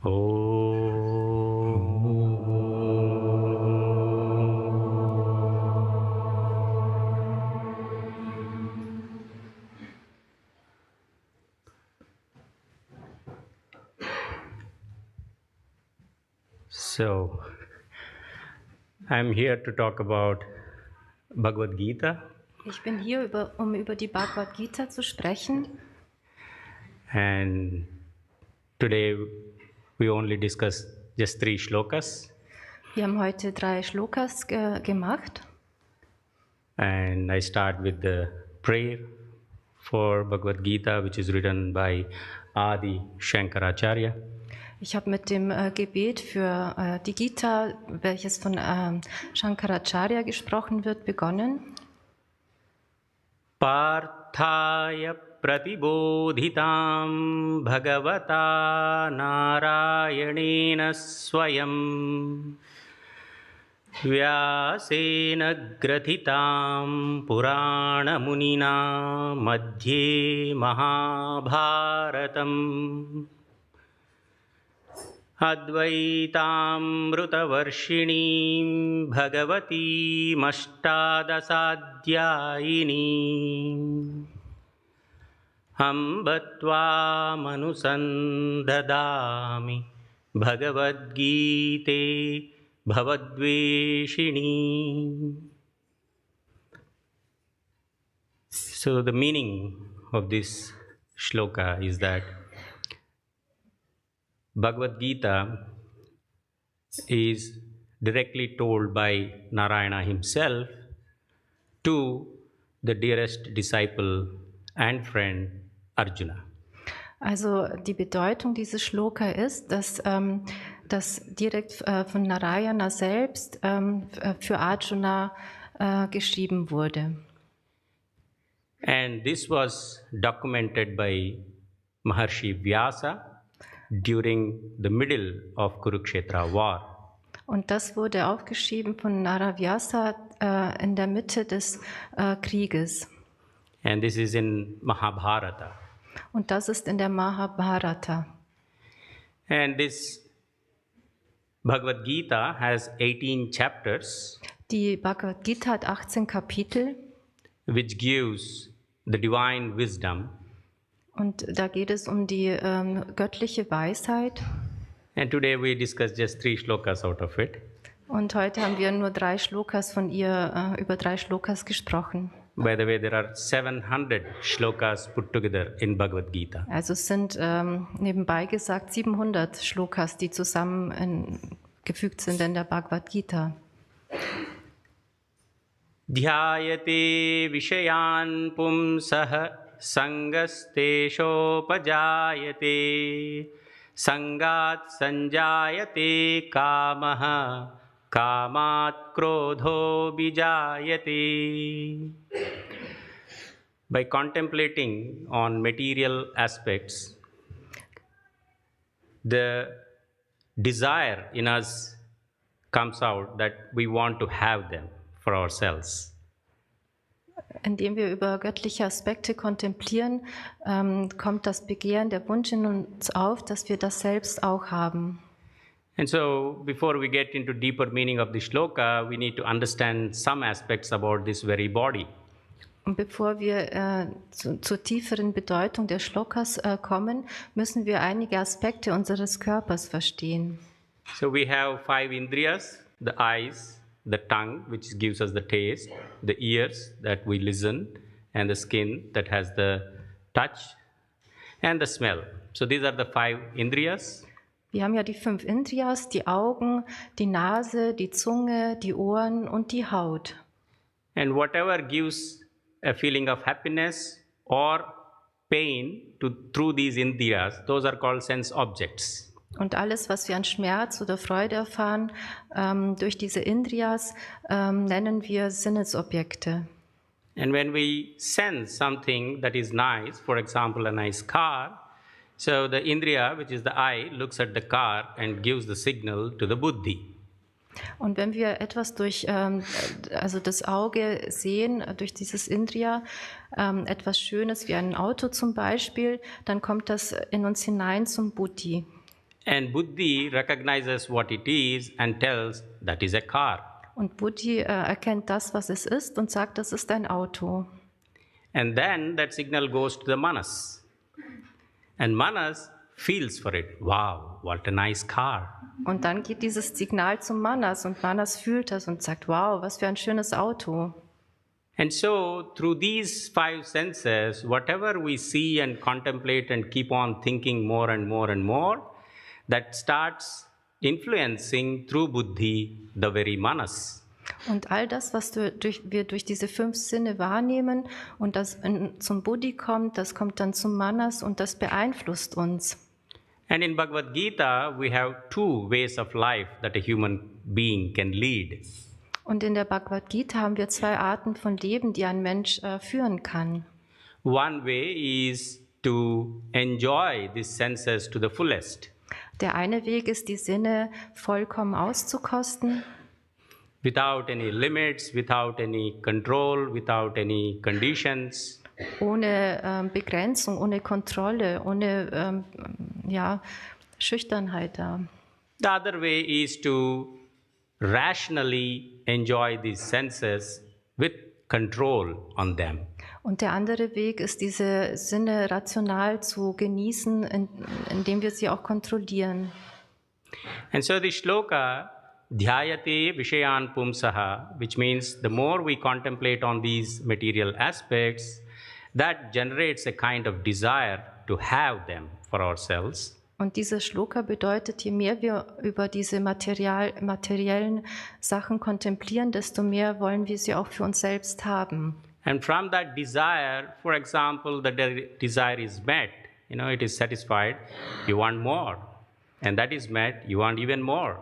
So, I'm here to talk about Bhagavad Gita. Ich bin hier, um über die Bhagavad Gita zu sprechen. And today we only discuss just 3 shlokas. Wir haben heute 3 Shlokas gemacht. And I start with the prayer for Bhagavad Gita, which is written by Adi Shankaracharya. Ich habe mit dem Gebet für die Gita, welches von Shankaracharya gesprochen wird, begonnen. Parthaya pratibodhitam bhagavata narayanena swayam vyasena grathitam purana munina madhye mahabharatam Advaitamrutavarshiniim bhagavatim ashtadasadhyayiniim ambatva manusandadami bhagavad-gite bhavadveshini. So the meaning of this shloka is that Bhagavad Gita is directly told by Narayana himself to the dearest disciple and friend Arjuna. Also die Bedeutung dieses Shloka ist, dass das direkt von Narayana selbst für Arjuna geschrieben wurde. And this was documented by Maharshi Vyasa during the middle of Kurukshetra war. Und das wurde aufgeschrieben von Naravyasa in der Mitte des Krieges. And this is in Mahabharata. Und das ist in der Mahabharata. And this Bhagavad Gita has 18 chapters. Die Bhagavad Gita hat 18 Kapitel. Which gives the divine wisdom. Und da geht es um die göttliche Weisheit. And today we discuss just 3 shlokas out of it. Und heute haben wir nur 3 Shlokas von ihr, über 3 Shlokas gesprochen. By the way, there are 700 shlokas put together in Bhagavad Gita. Also es sind nebenbei gesagt 700 Shlokas, die zusammengefügt sind in der Bhagavad Gita. Dhyayate vishayan pumsah Sangasteshopajayate Sangat sanjayate kamaha Kamat krodho bijayate. By contemplating on material aspects, the desire in us comes out that we want to have them for ourselves. Indem wir über göttliche Aspekte kontemplieren, kommt das Begehren, der Wunsch in uns auf, dass wir das selbst auch haben. And so, before we get into deeper meaning of the shloka, we need to understand some aspects about this very body. Und bevor wir zur tieferen Bedeutung der Shlokas kommen, müssen wir einige Aspekte unseres Körpers verstehen. So we have 5 indriyas, the eyes, the tongue, which gives us the taste, the ears that we listen, and the skin that has the touch, and the smell. So these are the 5 indriyas. Wir haben ja die 5 Indriyas, die Augen, die Nase, die Zunge, die Ohren und die Haut. And whatever gives a feeling of happiness or pain through these indriyas, those are called sense objects. Und alles, was wir an Schmerz oder Freude erfahren, durch diese Indriyas, nennen wir Sinnesobjekte. And when we sense something that is nice, for example, a nice car, so the indriya, which is the eye, looks at the car and gives the signal to the buddhi. Und wenn wir etwas durch also das Auge sehen, durch dieses Indriya, etwas Schönes wie ein Auto zum Beispiel, dann kommt das in uns hinein zum Buddhi. And Buddhi recognizes what it is and tells that is a car. Und Buddhi erkennt das, was es ist, und sagt, das ist ein Auto. And then that signal goes to the Manas. And Manas feels for it. Wow, what a nice car. Und dann geht dieses Signal zum Manas und Manas fühlt das und sagt, wow, was für ein schönes Auto. And so, through these 5 senses, whatever we see and contemplate and keep on thinking more and more and more, that starts influencing through Buddhi the very Manas. Und all das, was wir durch diese 5 Sinne wahrnehmen und das zum Buddhi kommt, das kommt dann zum Manas und das beeinflusst uns. And in Bhagavad Gita, we have 2 ways of life that a human being can lead. Und in der Bhagavad Gita haben wir 2 Arten von Leben, die ein Mensch führen kann. One way is to enjoy these senses to the fullest. Der eine Weg ist, die Sinne vollkommen auszukosten. Without any limits, without any control, without any conditions. Ohne Begrenzung, ohne Kontrolle, ohne Schüchternheit da. The other way is to rationally enjoy these senses with control on them. Und der andere Weg ist, diese Sinne rational zu genießen, indem wir sie auch kontrollieren. And so the shloka dhyayate vishayan pumsaha, which means the more we contemplate on these material aspects, that generates a kind of desire to have them for ourselves. Und dieser Shloka bedeutet, je mehr wir über diese materiellen Sachen kontemplieren, desto mehr wollen wir sie auch für uns selbst haben. And from that desire, for example, the desire is met, it is satisfied, you want more. And that is met, you want even more.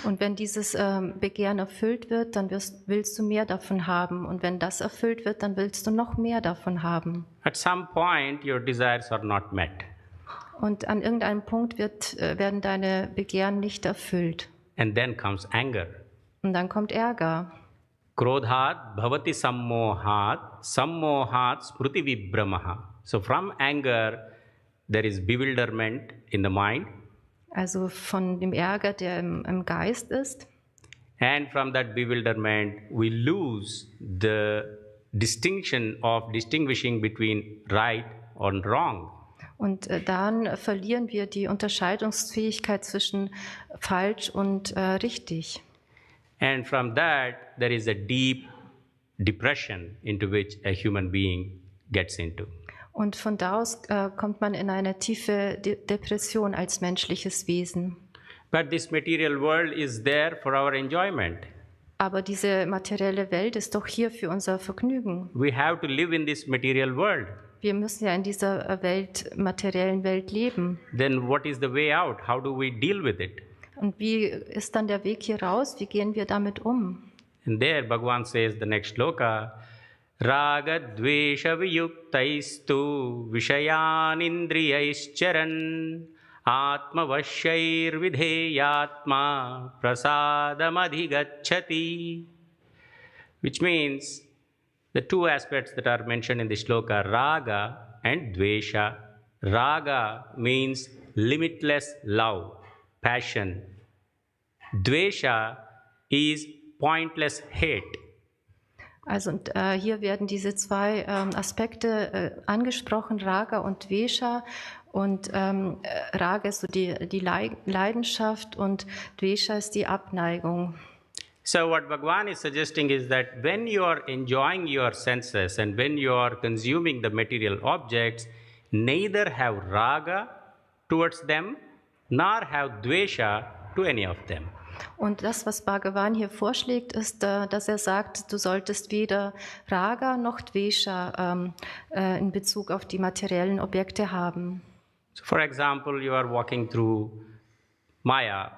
Und wenn dieses Begehren erfüllt wird, dann willst du mehr davon haben. Und wenn das erfüllt wird, dann willst du noch mehr davon haben. At some point, your desires are not met. Und an irgendeinem Punkt werden deine Begehren nicht erfüllt. And then comes anger. Und dann kommt Ärger. Krodhat bhavati sammohat, sammohat smriti vibhramaha. So from anger, there is bewilderment in the mind. Also von dem Ärger, der im Geist ist. And from that bewilderment, we lose the distinction of distinguishing between right and wrong. Und dann verlieren wir die Unterscheidungsfähigkeit zwischen falsch und richtig. And from that, there is a deep depression into which a human being gets into. Und von da aus kommt man in eine tiefe Depression als menschliches Wesen. But this material world is there for our enjoyment. Aber diese materielle Welt ist doch hier für unser Vergnügen. We have to live in this material world. Wir müssen ja in dieser materiellen Welt leben. Then what is the way out? How do we deal with it? Und wie ist dann der Weg hier raus? Wie gehen wir damit um? And there Bhagavan says the next shloka, Raga dvesha viyuktaistu vishayan indriyaischcharan atma vashair vidheyatma prasadamadigaccati. Which means the 2 aspects that are mentioned in the shloka, raga and dvesha. Raga means limitless love, passion. Dvesha is pointless hate. Also hier werden diese 2 Aspekte angesprochen, Raga und Dvesha. Und Raga ist so die Leidenschaft und Dvesha ist die Abneigung. So what Bhagavan is suggesting is that when you are enjoying your senses and when you are consuming the material objects, neither have raga towards them, nor have dvesha to any of them. Und das, was Bhagavan hier vorschlägt, ist, dass er sagt, du solltest weder Raga noch Dvesha in Bezug auf die materiellen Objekte haben. So for example, you are walking through Maya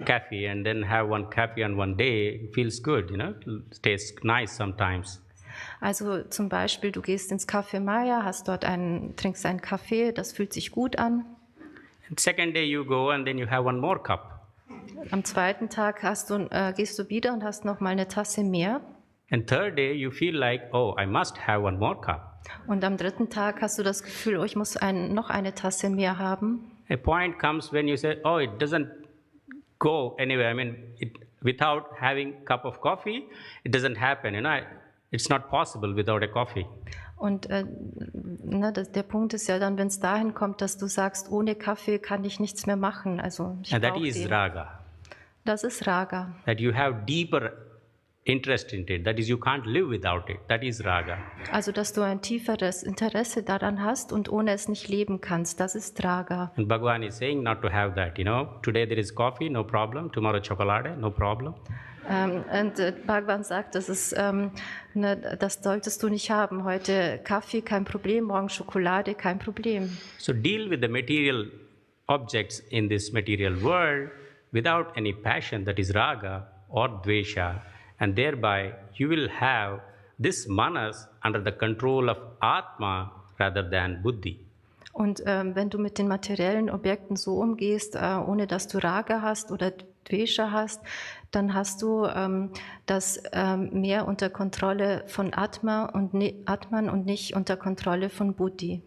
cafe and then have one coffee on one day, it feels good, it tastes nice sometimes. Also zum Beispiel, du gehst ins Café Maya, trinkst einen Kaffee, das fühlt sich gut an. And second day you go and then you have one more cup. Am 2. Tag gehst du wieder und hast noch mal eine Tasse mehr. And third day you feel like, oh, I must have one more cup. Und am 3. Tag hast du das Gefühl, oh, ich muss noch eine Tasse mehr haben. A point comes when you say, oh, it doesn't go anywhere. I mean, without having a cup of coffee, it doesn't happen. It's not possible without a coffee. Und der Punkt ist ja dann, wenn es dahin kommt, dass du sagst, ohne Kaffee kann ich nichts mehr machen. Also ich And that brauche is den. raga. Das ist Raga. That you have deeper interest in it. That is, you can't live without it. That is raga. Also, dass du ein tieferes Interesse daran hast und ohne es nicht leben kannst. Das ist Raga. And Bhagavan is saying not to have that. Today there is coffee, no problem. Tomorrow chocolate, no problem. Bhagavan sagt, das solltest du nicht haben. Heute Kaffee, kein Problem. Morgen Schokolade, kein Problem. So deal with the material objects in this material world without any passion, that is raga or dvesha, and thereby you will have this manas under the control of Atma rather than Buddhi. Und wenn du mit den materiellen Objekten so umgehst, ohne dass du Raga hast oder Dvesha hast, dann hast du das mehr unter Kontrolle von Atman und nicht unter Kontrolle von Buddhi.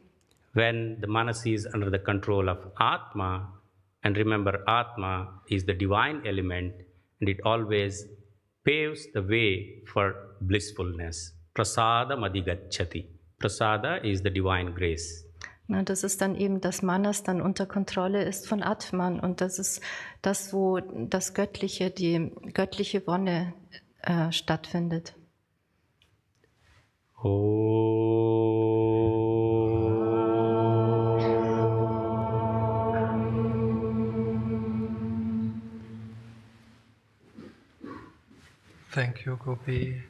When the manas is under the control of Atma, and remember Atma is the divine element and it always paves the way for blissfulness. Prasada madhigacchati. Prasada is the divine grace. Das ist dann eben, dass Manas dann unter Kontrolle ist von Atman und das ist das, wo das Göttliche, die göttliche Wonne stattfindet. Thank you, Gopi.